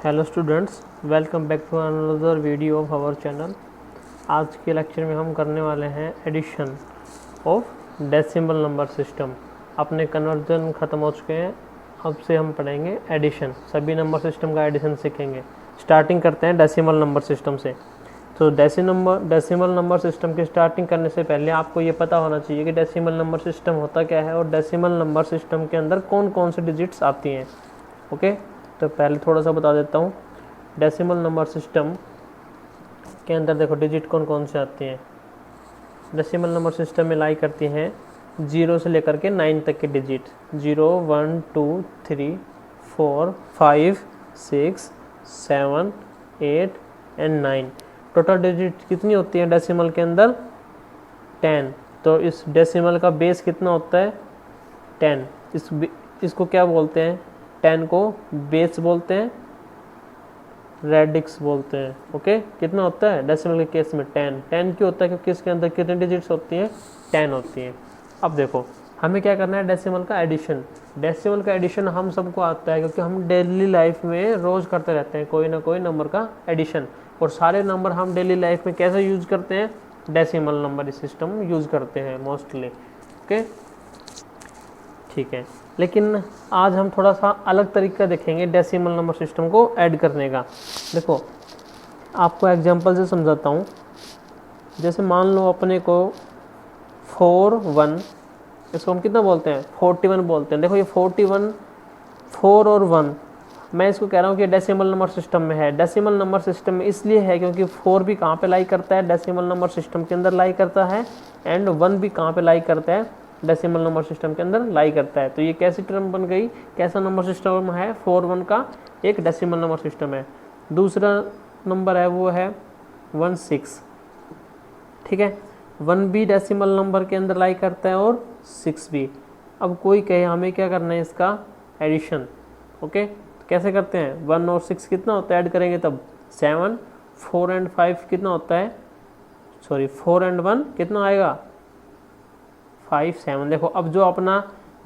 Hello students, welcome back to another video of our channel. आज के lecture में हम करने वाले हैं addition of decimal number system. अपने कन्वर्जन ख़त्म हो चुके हैं, अब से हम पढ़ेंगे एडिशन। सभी नंबर सिस्टम का एडिशन सीखेंगे। स्टार्टिंग करते हैं डेसिमल नंबर सिस्टम से। तो डेसिमल नंबर सिस्टम की स्टार्टिंग करने से पहले आपको ये पता होना चाहिए कि डेसिमल नंबर सिस्टम होता क्या है और डेसिमल नंबर सिस्टम के अंदर कौन कौन से डिजिट्स आती हैं। ओके, तो पहले थोड़ा सा बता देता हूँ। डेसिमल नंबर सिस्टम के अंदर देखो डिजिट कौन कौन से आती हैं। डेसिमल नंबर सिस्टम में लाई करती हैं 0 से लेकर के 9 तक के डिजिट। 0, 1, 2, 3, 4, 5, 6, 7, 8 एंड 9। टोटल डिजिट कितनी होती है डेसिमल के अंदर? 10। तो इस डेसिमल का बेस कितना होता है? 10। इसको क्या बोलते हैं? 10 को बेस बोलते हैं, रेडिक्स बोलते हैं। ओके, कितना होता है डेसिमल के केस में? 10। 10 क्यों होता है? क्योंकि इसके अंदर कितनी डिजिट्स होती हैं? 10 होती हैं। अब देखो हमें क्या करना है, डेसिमल का एडिशन। डेसिमल का एडिशन हम सबको आता है क्योंकि हम डेली लाइफ में रोज़ करते रहते हैं कोई ना कोई नंबर का एडिशन। और सारे नंबर हम डेली लाइफ में कैसे यूज़ करते हैं? डेसिमल नंबर सिस्टम यूज़ करते हैं मोस्टली। ओके, ठीक है। लेकिन आज हम थोड़ा सा अलग तरीका देखेंगे डेसिमल नंबर सिस्टम को ऐड करने का। देखो आपको एग्जांपल से समझाता हूँ। जैसे मान लो अपने को 4, 1, इसको हम कितना बोलते हैं? 41 बोलते हैं। देखो ये 41, 4 और 1, मैं इसको कह रहा हूँ कि डेसिमल नंबर सिस्टम में है। डेसिमल नंबर सिस्टम में इसलिए है क्योंकि 4 भी कहाँ पे लाई करता है? डेसिमल नंबर सिस्टम के अंदर लाई करता है। एंड 1 भी कहाँ पे लाई करता है? डेसिमल नंबर सिस्टम के अंदर लाई करता है। तो ये कैसी टर्म बन गई? कैसा नंबर सिस्टम है? 4, 1 का एक डेसिमल नंबर सिस्टम है। दूसरा नंबर है वो है 1, 6। ठीक है, 1 भी डेसिमल नंबर के अंदर लाई करता है और 6 भी। अब कोई कहे हमें क्या करना है इसका एडिशन। ओके, तो कैसे करते हैं? 1 और 6 कितना होता है ऐड करेंगे तब? 7। 4 एंड 5 कितना होता है? 4 एंड 1 कितना आएगा? 5, 7। देखो अब जो अपना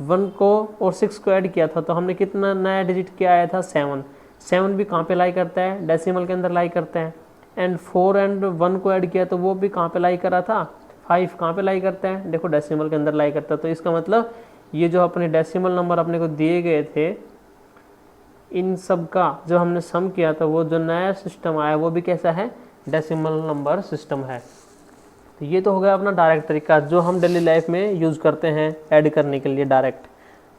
1 को और 6 को ऐड किया था तो हमने कितना नया डिजिट क्या आया था? 7। 7 भी कहाँ पे लाई करता है? डेसिमल के अंदर लाई करता है। एंड 4 एंड 1 को ऐड किया तो वो भी कहाँ पे लाई करा था? 5 कहाँ पे लाई करता है? देखो डेसिमल के अंदर लाई करता है। तो इसका मतलब ये जो अपने डेसिमल नंबर अपने को दिए गए थे, इन सब का जो हमने सम किया था, वो जो नया सिस्टम आया वो भी कैसा है? डेसिमल नंबर सिस्टम है। तो ये तो हो गया अपना डायरेक्ट तरीका जो हम डेली लाइफ में यूज़ करते हैं ऐड करने के लिए, डायरेक्ट,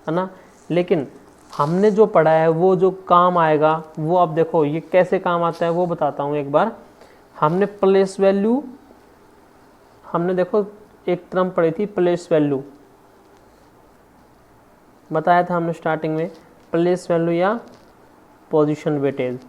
है ना। लेकिन हमने जो पढ़ा है वो जो काम आएगा वो अब देखो ये कैसे काम आता है वो बताता हूँ एक बार। हमने प्लेस वैल्यू, हमने देखो एक टर्म पढ़ी थी प्लेस वैल्यू, बताया था हमने स्टार्टिंग में। प्लेस वैल्यू या पोजीशन वेटेज।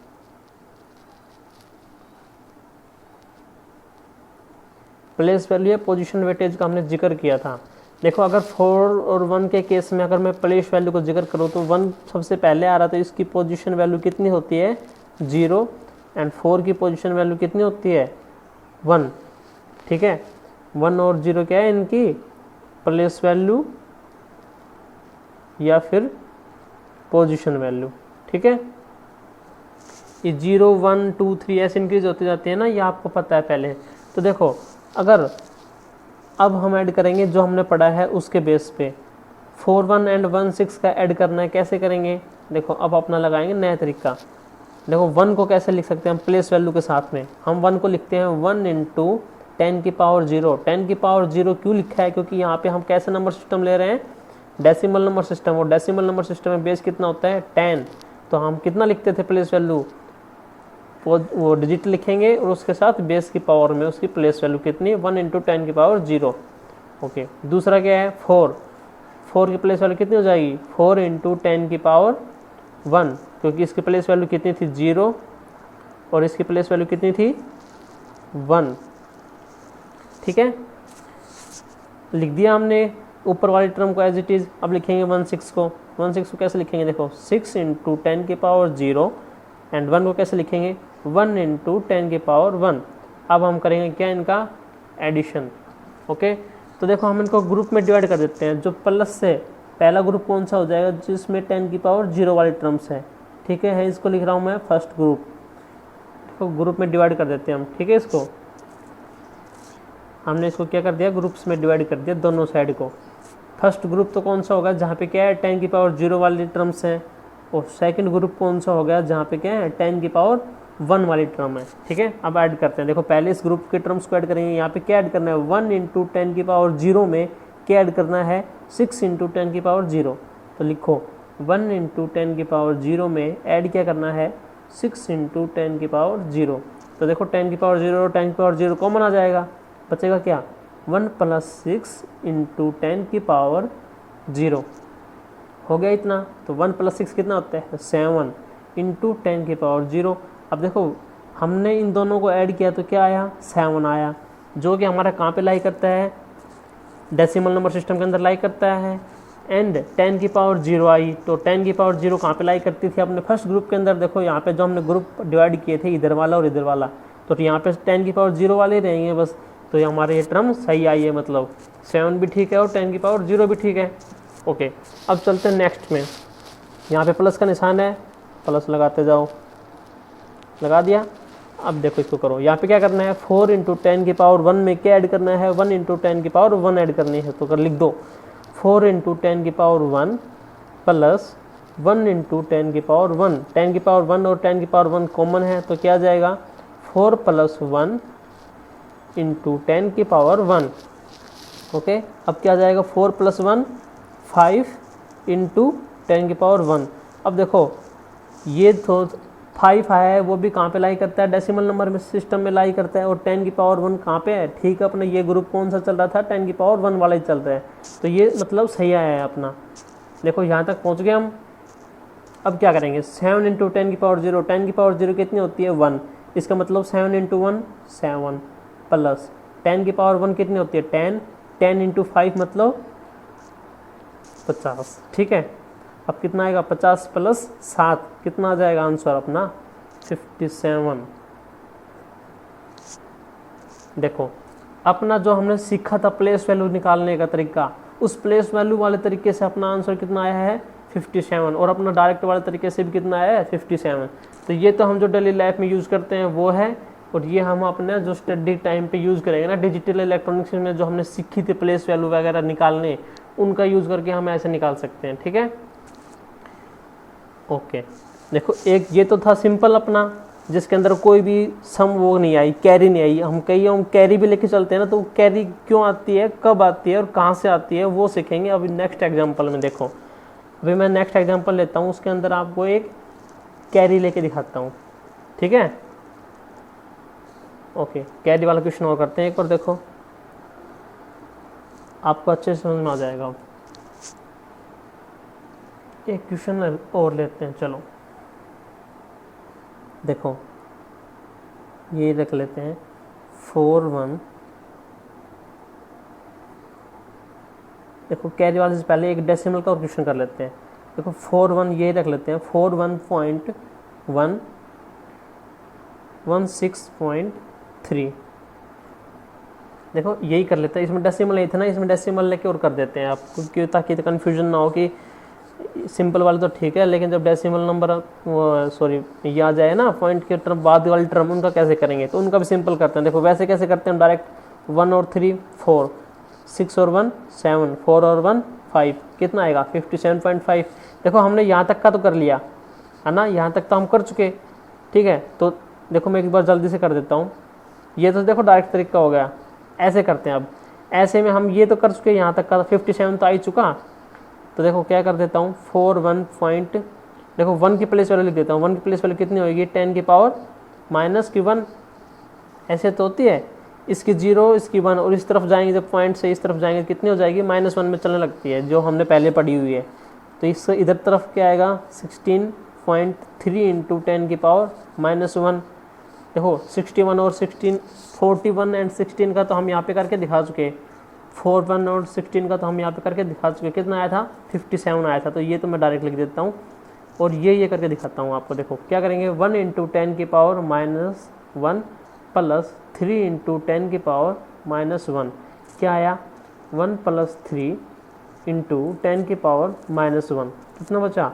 प्लेस वैल्यू या पोजीशन वेटेज का हमने जिक्र किया था। देखो अगर 4 और 1 के केस में अगर मैं प्लेस वैल्यू को जिक्र करूँ तो 1 सबसे पहले आ रहा था, इसकी पोजीशन वैल्यू कितनी होती है? 0। एंड 4 की पोजीशन वैल्यू कितनी होती है? 1। ठीक है, 1 और 0 क्या है इनकी? प्लेस वैल्यू या फिर पोजीशन वैल्यू। ठीक है, ये 0, 1, 2, 3 ऐसे इंक्रीज होती जाती है ना, ये आपको पता है पहले। तो देखो अगर अब हम ऐड करेंगे जो हमने पढ़ा है उसके बेस पे, 4, 1 एंड 1, 6 का ऐड करना है। कैसे करेंगे? देखो अब अपना लगाएंगे नया तरीका। देखो 1 को कैसे लिख सकते हैं हम प्लेस वैल्यू के साथ में? हम 1 को लिखते हैं 1 इंटू 10 की पावर 0। 10 की पावर 0 क्यों लिखा है? क्योंकि यहाँ पे हम कैसे नंबर सिस्टम ले रहे हैं? Decimal number system. और डेसिमल नंबर सिस्टम में बेस कितना होता है? 10। तो हम कितना लिखते थे प्लेस वैल्यू? वो डिजिट लिखेंगे और उसके साथ बेस की पावर में उसकी प्लेस वैल्यू कितनी? 1 इंटू 10 की पावर 0। ओके, दूसरा क्या है? 4। 4 की प्लेस वैल्यू कितनी हो जाएगी? 4 इंटू 10 की पावर 1, क्योंकि इसकी प्लेस वैल्यू कितनी थी? 0 और इसकी प्लेस वैल्यू कितनी थी? 1। ठीक है, लिख दिया हमने ऊपर वाली टर्म को एज इट इज़। अब लिखेंगे 16 को। 16 को कैसे लिखेंगे? देखो 6 इंटू 10 की पावर 0 एंड 1 को कैसे लिखेंगे? 1 इंटू 10 की पावर 1। अब हम करेंगे क्या? इनका एडिशन। ओके, तो देखो हम इनको ग्रुप में डिवाइड कर देते हैं। जो प्लस से पहला ग्रुप कौन सा हो जाएगा? जिसमें 10 की पावर 0 वाली टर्म्स है। ठीक है, इसको लिख रहा हूँ मैं फर्स्ट ग्रुप, तो ग्रुप में डिवाइड कर देते हैं हम, ठीक है। इसको हमने इसको क्या कर दिया, ग्रुप्स में डिवाइड कर दिया दोनों साइड को। फर्स्ट ग्रुप तो कौन सा होगा, जहाँ पे क्या है 10 की पावर 0 वाली टर्म्स हैं, और सेकंड ग्रुप कौन सा होगा, जहाँ पे क्या है 10 की पावर 1 वाली टर्म है, ठीक है। अब ऐड करते हैं, देखो पहले इस ग्रुप के टर्म्स को ऐड करेंगे, यहाँ पे क्या ऐड करना है 1 इंटू 10 की पावर 0 में क्या ऐड करना है 6 इंटू 10 की पावर 0, तो लिखो 1 इंटू 10 की पावर 0 में ऐड क्या करना है 6 इंटू 10 की पावर 0, तो देखो 10 की पावर 0 और 10 की पावर 0 कॉमन आ जाएगा, बचेगा क्या 1 प्लस 6 इंटू 10 की पावर 0, हो गया इतना। तो 1 प्लस 6 कितना होता है 7 इंटू 10 की पावर 0। अब देखो हमने इन दोनों को ऐड किया तो क्या आया 7 आया, जो कि हमारा कहाँ पे लाई करता है, डेसिमल नंबर सिस्टम के अंदर लाई करता है। एंड 10 की पावर 0 आई, तो 10 की पावर 0 कहाँ पे लाई करती थी अपने फर्स्ट ग्रुप के अंदर। देखो यहाँ पे जो हमने ग्रुप डिवाइड किए थे इधर वाला और इधर वाला, तो यहाँ पे 10 की पावर 0 वाले रहेंगे बस, तो हमारे ये टर्म सही आई है, मतलब 7 भी ठीक है और 10 की पावर 0 भी ठीक है। ओके, अब चलते हैं नेक्स्ट में, यहाँ पे प्लस का निशान है, प्लस लगाते जाओ, लगा दिया। अब देखो इसको करो, यहाँ पे क्या करना है 4 इंटू 10 की पावर 1 में क्या ऐड करना है 1 इंटू 10 की पावर 1 ऐड करनी है, तो कर लिख दो 4 इंटू 10 की पावर 1 प्लस 1 इंटू 10 की पावर 1, 10 की पावर 1 और 10 की पावर 1 कॉमन है, तो क्या आ जाएगा 4 प्लस 1 इंटू 10 की पावर 1। ओके, अब क्या आ जाएगा 4 प्लस 1 5 इंटू 10 की पावर 1। अब देखो ये तो 5 आया है, वो भी कहाँ पे लाई करता है डेसिमल नंबर में सिस्टम में लाई करता है, और 10 की पावर 1 कहाँ पे है, ठीक है अपना ये ग्रुप कौन सा चल रहा था 10 की पावर 1 वाला ही चल रहा है, तो ये मतलब सही आया है अपना। देखो यहाँ तक पहुँच गए हम। अब क्या करेंगे 7 इंटू 10 की पावर 0, 10 की पावर 0 कितनी होती है 1, इसका मतलब 7 इंटू 1 7 प्लस 10 की पावर 1 कितनी होती है 10, 10 इंटू 5 मतलब 50, ठीक है। अब कितना आएगा 50 प्लस 7 कितना आ जाएगा आंसर अपना 57। देखो अपना जो हमने सीखा था प्लेस वैल्यू निकालने का तरीका, उस प्लेस वैल्यू वाले तरीके से अपना आंसर कितना आया है 57, और अपना डायरेक्ट वाले तरीके से भी कितना आया है 57। तो ये तो हम जो डेली लाइफ में यूज़ करते हैं वो है, और ये हम अपने जो स्टडी टाइम पे यूज़ करेंगे ना डिजिटल इलेक्ट्रॉनिक्स में जो हमने सीखी थी प्लेस वैल्यू वगैरह निकालने, उनका यूज़ करके हम ऐसे निकाल सकते हैं, ठीक है। ओके, देखो एक ये तो था सिंपल अपना, जिसके अंदर कोई भी सम वो नहीं आई, कैरी नहीं आई। हम कैरी भी लेके चलते हैं ना, तो कैरी क्यों आती है, कब आती है और कहाँ से आती है वो सीखेंगे अभी नेक्स्ट एग्जांपल में। देखो अभी मैं नेक्स्ट एग्जांपल लेता हूँ, उसके अंदर आपको एक कैरी लेके दिखाता हूँ, ठीक है। ओके, कैरी वाला क्वेश्चन और करते हैं एक और, देखो आपको अच्छे से समझ में आ जाएगा। अब एक क्वेश्चन और लेते हैं, चलो देखो ये रख लेते हैं 4 1। देखो कैरी वाले से पहले एक डेसिमल का और क्वेश्चन कर लेते हैं। देखो 4 1 ये रख लेते हैं 41.116.3। देखो यही कर लेते हैं, इसमें डेसिमल नहीं था ना, इसमें डेसिमल लेके और कर देते हैं आपको, क्यों ताकि तो कन्फ्यूजन ना हो कि सिंपल वाले तो ठीक है, लेकिन जब डेसिमल नंबर ये आ जाए ना पॉइंट के टर्म बाद वाली टर्म, उनका कैसे करेंगे, तो उनका भी सिंपल करते हैं। देखो वैसे कैसे करते हैं डायरेक्ट 1 और 3 4, 6 और 1 7, 4 और 1 5, कितना आएगा 57.5। देखो हमने यहाँ तक का तो कर लिया है ना, यहाँ तक तो हम कर चुके, ठीक है। तो देखो मैं एक बार जल्दी से कर देता हूँ, ये तो देखो डायरेक्ट तरीका हो गया, ऐसे करते हैं। अब ऐसे में हम ये तो कर चुके, यहाँ तक का 57 तो आ ही चुका, तो देखो क्या कर देता हूँ 4 1 पॉइंट, देखो 1 की प्लेस वैल्यू लिख देता हूँ। 1 की प्लेस वैल्यू कितनी होगी 10 की पावर माइनस की 1, ऐसे तो होती है, इसकी 0 इसकी 1, और इस तरफ जाएंगे जब पॉइंट से इस तरफ जाएंगे कितनी हो जाएगी -1 में चलने लगती है, जो हमने पहले पढ़ी हुई है। तो इससे इधर तरफ क्या आएगा 16.3 इंटू 10 की पावर -1। देखो 61 और 16 41 एंड 16 का तो हम यहाँ पे करके दिखा चुके, 4 1 और 16 का तो हम यहाँ पे करके दिखा चुके, कितना आया था 57 आया था। तो ये तो मैं डायरेक्ट लिख देता हूँ, और ये करके दिखाता हूँ आपको। देखो क्या करेंगे 1 इंटू 10 की पावर -1 प्लस 3 इंटू 10 की पावर -1, क्या आया 1 प्लस 3 इंटू 10 की पावर -1, कितना बचा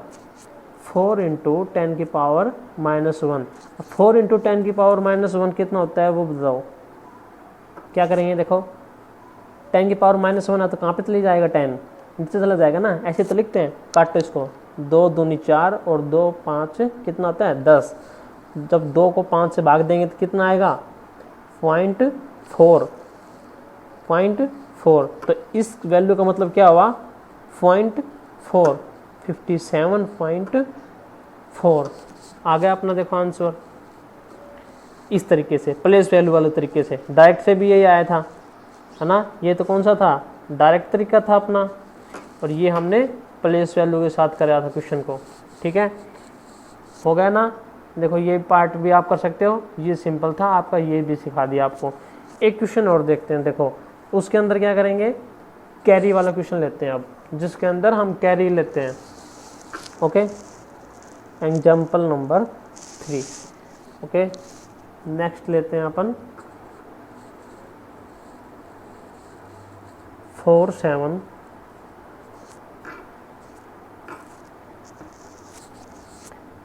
4 इंटू 10 की पावर -1। 4 इंटू 10 की पावर -1 कितना होता है वो बताओ। क्या करेंगे, देखो 10 की पावर -1 है तो कहाँ पे चली जाएगा, 10 नीचे चला जाएगा ना, ऐसे तो लिखते हैं। काटो इसको, 2 दूनी 4 और 2 5 कितना होता है 10। जब 2 को 5 से भाग देंगे तो कितना आएगा 0.4। तो इस वैल्यू का मतलब क्या हुआ 0.4, 57.4 आ गया अपना। देखो आंसर इस तरीके से, प्लेस वैल्यू वाले तरीके से। डायरेक्ट से भी यही आया था, है ना। ये तो कौन सा था, डायरेक्ट तरीका था अपना, और ये हमने प्लेस वैल्यू के साथ कराया था क्वेश्चन को। ठीक है, हो गया ना। देखो ये पार्ट भी आप कर सकते हो, ये सिंपल था आपका, ये भी सिखा दिया आपको। एक क्वेश्चन और देखते हैं। देखो उसके अंदर क्या करेंगे, कैरी वाला क्वेश्चन लेते हैं अब, जिसके अंदर हम कैरी लेते हैं। Okay, example number 3। Okay, next लेते हैं अपन 4 7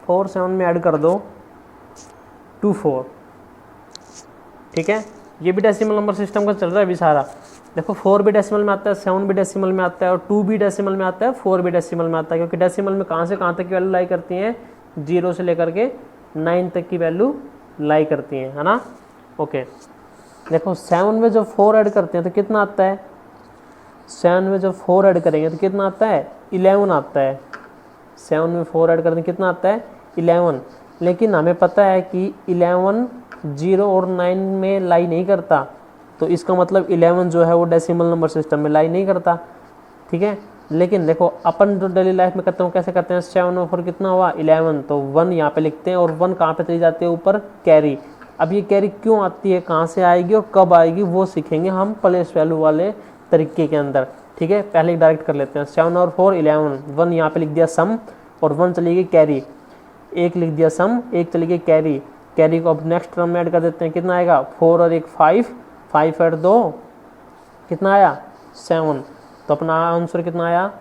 4 7 में ऐड कर दो 2 4। ठीक है, ये भी डेसिमल नंबर सिस्टम का चल रहा है अभी सारा। देखो 4 भी डेसिमल में आता है, 7 भी डेसिमल में आता है, और 2 भी डेसिमल में आता है, 4 भी डेसिमल में आता है। क्योंकि डेसिमल में कहाँ से कहाँ तक की वैल्यू लाई करती हैं, 0 से लेकर के 9 तक की वैल्यू लाई करती हैं, है ना। ओके, देखो 7 में जब 4 ऐड करते हैं तो कितना आता है, 7 में जब 4 ऐड करेंगे तो कितना आता है 11 आता है। 7 में 4 ऐड करते हैं कितना आता है 11। लेकिन हमें पता है कि 11 0 और 9 में लाई नहीं करता, तो इसका मतलब 11 जो है वो डेसिमल नंबर सिस्टम में लाई नहीं करता। ठीक है, लेकिन देखो अपन जो डेली लाइफ में करते हैं कैसे करते हैं, 7 और 4 कितना हुआ 11, तो 1 यहाँ पे लिखते हैं, और 1 कहाँ पे चली जाती है ऊपर, कैरी। अब ये कैरी क्यों आती है, कहाँ से आएगी और कब आएगी, वो सीखेंगे हम प्लेस वैल्यू वाले तरीके के अंदर। ठीक है, पहले डायरेक्ट कर लेते हैं। 7 और 4 11, 1 यहाँ पे लिख दिया सम, और 1 चली गई कैरी, 1 लिख दिया सम, 1 चली गई कैरी। कैरी को अब नेक्स्ट टर्म में ऐड कर देते हैं, कितना आएगा 4 और 1 5, 5 ऐड 2 कितना आया 7। तो अपना आंसर कितना आया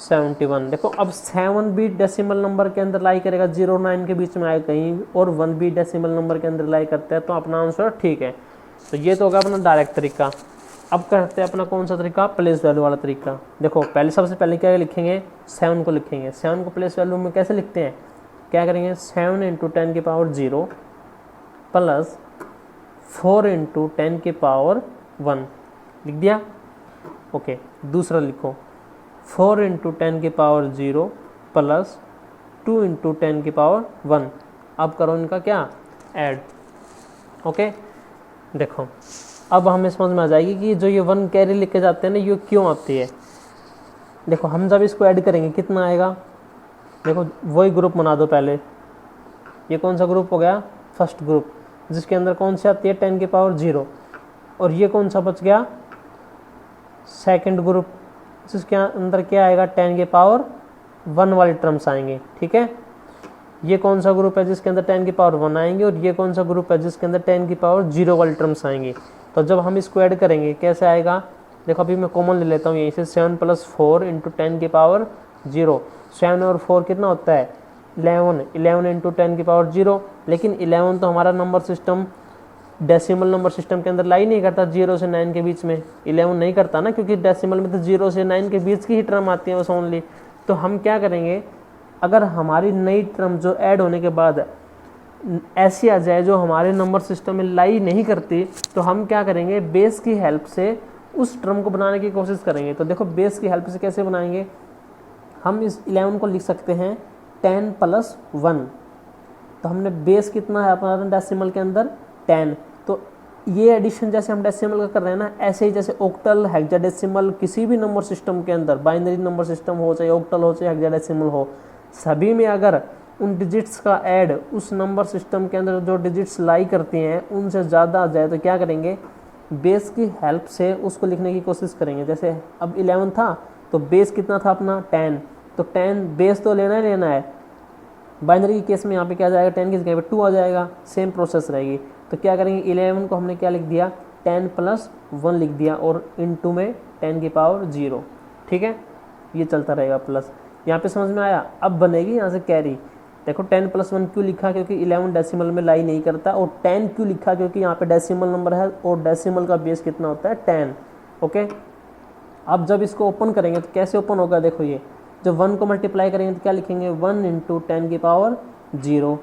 71। देखो अब 7 भी डेसिमल नंबर के अंदर लाई करेगा, 0 और 9 के बीच में आएगा कहीं, और 1 भी डेसिमल नंबर के अंदर लाई करता है, तो अपना आंसर ठीक है। तो ये तो होगा अपना डायरेक्ट तरीका। अब करते हैं अपना कौन सा तरीका, प्लेस वैल्यू वाला तरीका। देखो पहले सबसे पहले क्या लिखेंगे, 7 को लिखेंगे। 7 को प्लेस वैल्यू में कैसे लिखते हैं, क्या करेंगे 7 इंटू 10 की पावर 0 प्लस 4 इंटू 10 की पावर 1 लिख दिया। ओके, दूसरा लिखो 4 इंटू 10 की पावर 0 प्लस 2 इंटू 10 की पावर 1। अब करो इनका क्या ऐड। ओके, देखो अब हमें समझ में आ जाएगी कि जो ये 1 कैरी लिख के जाते हैं ना, ये क्यों आती है। देखो हम जब इसको ऐड करेंगे कितना आएगा, देखो वही ग्रुप बना दो पहले। ये कौन सा ग्रुप हो गया, फर्स्ट ग्रुप, जिसके अंदर कौन सी आती है 10 की पावर 0, और ये कौन सा बच गया सेकंड ग्रुप, जिसके अंदर क्या आएगा 10 की पावर 1 वाले टर्म्स आएंगे। ठीक है, ये कौन सा ग्रुप है जिसके अंदर 10 की पावर 1 आएंगे, और ये कौन सा ग्रुप है जिसके अंदर 10 की पावर 0 वाले टर्म्स आएंगे। तो जब हम इसको ऐड करेंगे कैसे आएगा, देखो अभी मैं कॉमन ले लेता हूँ यहीं से, 7 प्लस 4 इंटू 10 की पावर 0। 7 और 4 कितना होता है 11, 11 इंटू 10 की पावर 0। लेकिन 11 तो हमारा number system decimal number system के अंदर लाई नहीं करता, 0 से 9 के बीच में 11 नहीं करता ना, क्योंकि डेसिमल में तो 0 से 9 के बीच की ही टर्म आती है बस ओनली। तो हम क्या करेंगे, अगर हमारी नई टर्म जो ऐड होने के बाद ऐसी आ जाए जो हमारे नंबर सिस्टम में लाई नहीं करती, तो हम क्या करेंगे बेस की हेल्प से उस टर्म को बनाने की कोशिश करेंगे। तो देखो बेस की हेल्प से कैसे बनाएंगे, हम इस 11 को लिख सकते हैं 10 प्लस 1। तो हमने बेस कितना है अपना डेसिमल के अंदर 10। तो ये एडिशन जैसे हम डेसिमल का कर रहे हैं ना, ऐसे ही जैसे ऑक्टल हेक्साडेसिमल किसी भी नंबर सिस्टम के अंदर, बाइनरी नंबर सिस्टम हो चाहे ऑक्टल हो चाहे हेक्साडेसिमल हो, सभी में अगर उन डिजिट्स का ऐड उस नंबर सिस्टम के अंदर जो डिजिट्स लाई करती हैं उनसे ज़्यादा आ जाए तो क्या करेंगे, बेस की हेल्प से उसको लिखने की कोशिश करेंगे। जैसे अब 11 था तो बेस कितना था अपना 10, तो 10 बेस तो लेना ही लेना है। बाइनरी के केस में यहाँ पे क्या जाएगा 10 की जगह पे 2 आ जाएगा, सेम प्रोसेस रहेगी। तो क्या करेंगे 11 को हमने क्या लिख दिया 10 प्लस 1 लिख दिया, और इनटू में 10 की पावर 0। ठीक है, ये चलता रहेगा प्लस। यहाँ पे समझ में आया। अब बनेगी यहाँ से कैरी। देखो 10 + 1 क्यों लिखा, क्योंकि 11 डेसिमल में लाई नहीं करता, और 10 क्यों लिखा, क्योंकि यहाँ पे डेसिमल नंबर है और डेसिमल का बेस कितना होता है 10। ओके, अब जब इसको ओपन करेंगे तो कैसे ओपन होगा, देखो ये जब 1 को मल्टीप्लाई करेंगे तो क्या लिखेंगे 1 × 10 की पावर 0।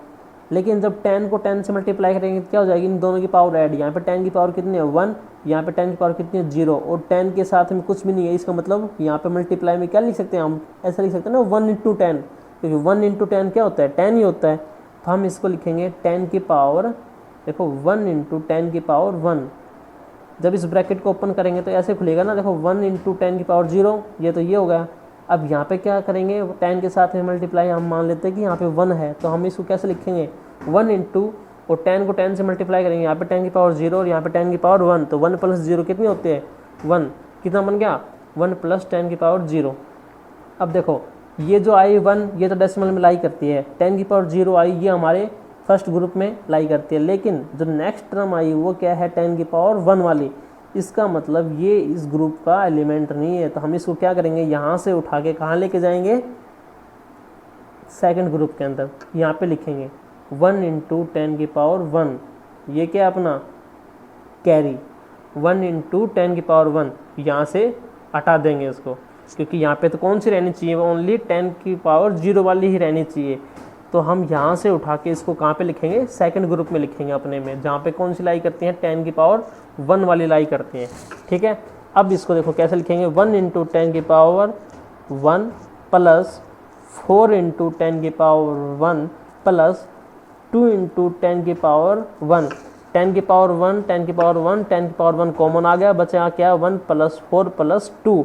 लेकिन जब 10 को 10 से मल्टीप्लाई करेंगे तो क्या हो जाएगी, इन दोनों की पावर ऐड। यहाँ पे 10 की पावर कितनी है 1, यहाँ पे 10 की पावर कितनी है 0, और 10 के साथ में कुछ भी नहीं है। इसका मतलब यहाँ पे मल्टीप्लाई में क्या लिख सकते हैं हम, ऐसा लिख सकते हैं ना 1 × 10, क्योंकि 1 × 10 क्या होता है 10 ही होता है। तो हम इसको लिखेंगे 10 की पावर, देखो 1 × 10 की पावर 1। जब इस ब्रैकेट को ओपन करेंगे तो ऐसे खुलेगा ना, देखो 1 × 10 की पावर 0, ये तो ये हो गया। अब यहाँ पे क्या करेंगे, 10 के साथ में मल्टीप्लाई, हम मान लेते हैं कि यहाँ पे 1 है, तो हम इसको कैसे लिखेंगे 1 × और 10 को 10 से मल्टीप्लाई करेंगे, यहाँ पे 10 की पावर 0 और यहाँ पे 10 की पावर 1, तो 1 + 0 कितनी होती है 1, कितना बन गया 1 + 10 की पावर 0। अब देखो ये जो आई 1, ये तो डेसिमल में लाई करती है, 10 की पावर 0 आई, ये हमारे फर्स्ट ग्रुप में लाई करती है। लेकिन जो नेक्स्ट टर्म आई वो क्या है 10 की पावर 1 वाली, इसका मतलब ये इस ग्रुप का एलिमेंट नहीं है। तो हम इसको क्या करेंगे, यहाँ से उठा के कहाँ लेके जाएंगे, सेकंड ग्रुप के अंदर। यहाँ पे लिखेंगे 1 × 10 की पावर 1, ये क्या अपना कैरी, 1 × 10 की पावर 1, यहाँ से हटा देंगे इसको, क्योंकि यहाँ पे तो कौन सी रहनी चाहिए, ओनली 10 की पावर 0 वाली ही रहनी चाहिए। तो हम यहाँ से उठा के इसको कहाँ पे लिखेंगे, सेकंड ग्रुप में लिखेंगे अपने में, जहाँ पे कौन सी लाई करती हैं 10 की पावर 1 वाली लाई करती हैं। ठीक है, अब इसको देखो कैसे लिखेंगे, 1 × 10 की पावर 1 प्लस 4 × 10 की पावर 1 प्लस 2 × 10 की पावर 1। 10 की पावर 1, 10 की पावर 1, 10 की पावर 1 कॉमन आ गया, बचा क्या 1 + 4 + 2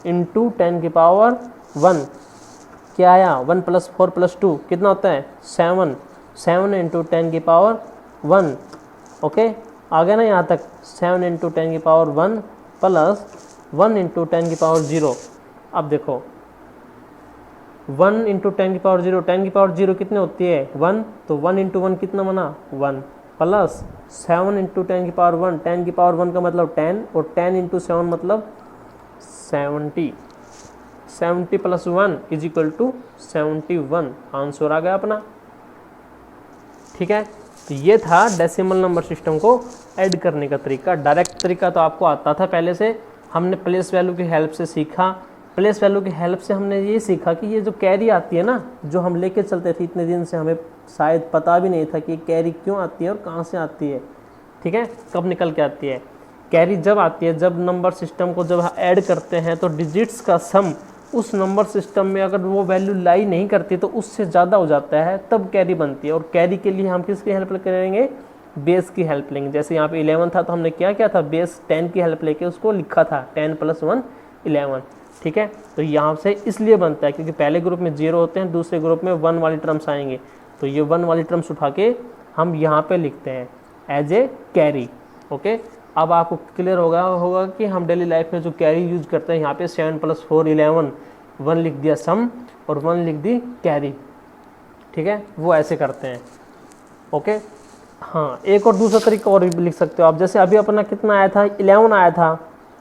× 10 की पावर 1, क्या आया 1 + 4 + 2 कितना होता है 7, 7 × 10 की पावर 1। ओके, आ गया ना यहाँ तक, 7 × 10 की पावर 1 प्लस 1 × 10 की पावर 0। अब देखो 1 × 10 की पावर 0, 10 की पावर 0 कितनी होती है 1, तो 1 × 1 कितना बना 1, प्लस 7 × 10 की पावर 1, 10 की पावर 1 का मतलब 10, और 10 × 7 मतलब 70, 70 + 1 = 71, आंसर आ गया अपना। ठीक है, तो ये था डेसिमल नंबर सिस्टम को ऐड करने का तरीका। डायरेक्ट तरीका तो आपको आता था पहले से, हमने प्लेस वैल्यू की हेल्प से सीखा। प्लेस वैल्यू की हेल्प से हमने ये सीखा कि ये जो कैरी आती है ना, जो हम लेके चलते थे इतने दिन से, हमें शायद पता भी नहीं था कि कैरी क्यों आती है और कहाँ से आती है। ठीक है, कब निकल के आती है कैरी, जब आती है जब नंबर सिस्टम को जब ऐड करते हैं तो डिजिट्स का सम उस नंबर सिस्टम में अगर वो वैल्यू लाई नहीं करती तो उससे ज़्यादा हो जाता है, तब कैरी बनती है। और कैरी के लिए हम किसकी हेल्प करेंगे, बेस की हेल्प लेंगे। जैसे यहाँ पे 11 था तो हमने क्या किया था, बेस 10 की हेल्प लेके उसको लिखा था 10 + 1 11। ठीक है, तो यहाँ से इसलिए बनता है क्योंकि पहले ग्रुप में 0 होते हैं, दूसरे ग्रुप में 1 वाली टर्म्स आएंगे, तो ये 1 वाली टर्म्स उठा के हम यहाँ पे लिखते हैं एज ए कैरी। ओके, अब आपको क्लियर होगा कि हम डेली लाइफ में जो कैरी यूज करते हैं, यहाँ पे 7 + 4 11, 1 लिख दिया सम और 1 लिख दी कैरी। ठीक है, वो ऐसे करते हैं। ओके, हाँ, एक और दूसरा तरीका और भी लिख सकते हो आप। जैसे अभी अपना कितना आया था 11 आया था,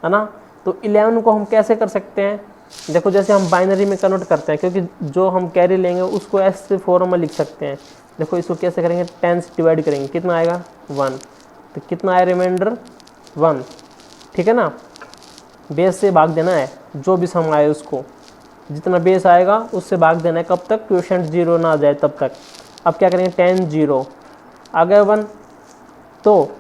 है ना, तो 11 को हम कैसे कर सकते हैं, देखो जैसे हम बाइनरी में कन्वर्ट करते हैं, क्योंकि जो हम कैरी लेंगे उसको ऐसे फॉर्म में लिख सकते हैं। देखो इसको कैसे करेंगे, 10 से डिवाइड करेंगे, कितना आएगा 1, तो कितना आया रिमाइंडर 1। ठीक है ना, बेस से भाग देना है, जो भी सम आए उसको जितना बेस आएगा उससे भाग देना है, कब तक क्वोशिएंट 0 ना आ जाए तब तक। अब क्या करेंगे 10 0 आ गया 1, तो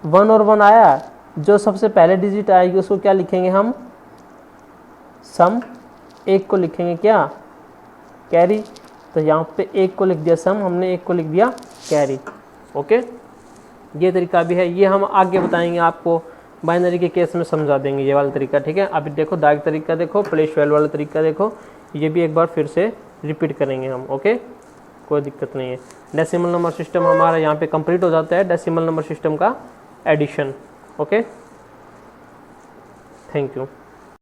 1 और 1 आया, जो सबसे पहले डिजिट आएगी उसको क्या लिखेंगे हम, सम, 1 को लिखेंगे क्या कैरी। तो यहाँ पे 1 को लिख दिया सम, हमने 1 को लिख दिया कैरी। ओके, ये तरीका भी है, ये हम आगे बताएंगे आपको, बाइनरी के केस में समझा देंगे ये वाला तरीका। ठीक है, अभी देखो डायरेक्ट तरीका देखो, प्लेस वैल्यू वाला तरीका देखो, ये भी एक बार फिर से रिपीट करेंगे हम। ओके, कोई दिक्कत नहीं है। डेसिमल नंबर सिस्टम हमारा यहाँ पे कंप्लीट हो जाता है, डेसिमल नंबर सिस्टम का एडिशन। Okay, thank you.